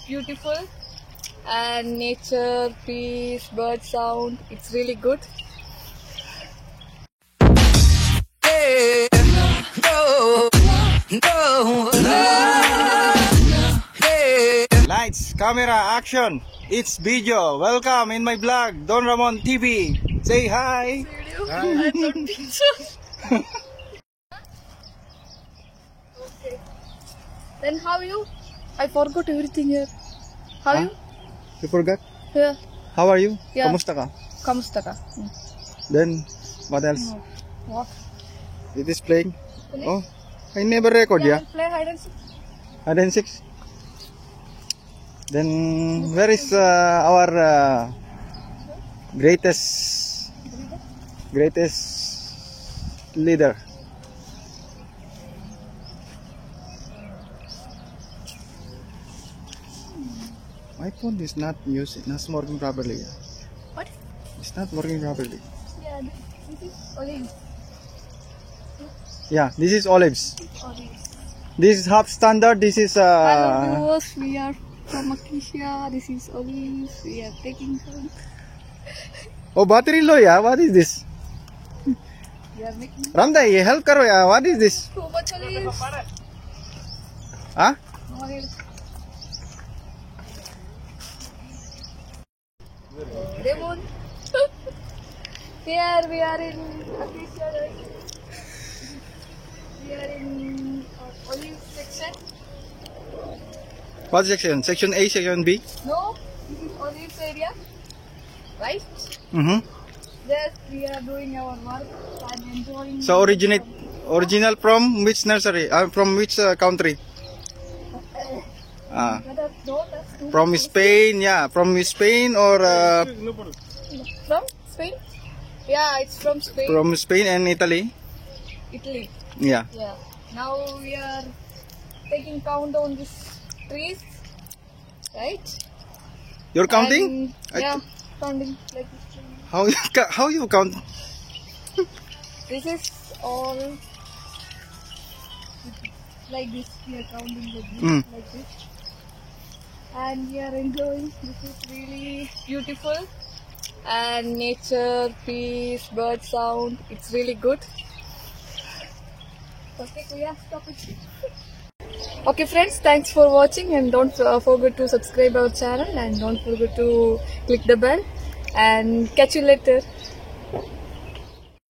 beautiful, and nature, peace, bird sound. It's really good. Lights, camera, action. It's video. Welcome in my vlog, Don Ramon TV. Say hi. I don't think so. Okay. Then how you? I forgot everything here. How you? You forgot? Yeah. How are you? Yeah. Kamusta ka? Kamusta ka? Then, what else? What? It is playing? Oh, I never record, yeah? I'll play hide and seek. Hide and seek? Then, where is our greatest leader? My phone is not working properly. What? It's not working properly. Yeah, this is olive. Yeah, this is olives. Olives. This is half standard. This is Hello viewers, we are from Acacia. This is olives. We are taking some. oh, battery low, yeah. What is this? We are making Ramda, ye help karo, yeah. What is this? too much olives. Huh? No help. Lemon. Here we are in Acacia. We are in olive section. What section? Section A, section B? No, this is olives area, right? Mm-hmm. There we are doing our work and enjoying. So original from which nursery? From which country? From Spain, yeah. From Spain or From Spain? Yeah, it's from Spain. from Spain and Italy? Italy. Yeah. Yeah. Now we are taking count on these trees, right? You're counting? And, yeah, counting like this. How you count? This is all like this. We are counting like this, and we are enjoying. This is really beautiful, and nature, peace, bird sound. It's really good. Okay, so yeah, stop it. Okay friends, thanks for watching, and don't forget to subscribe our channel, and don't forget to click the bell, and catch you later.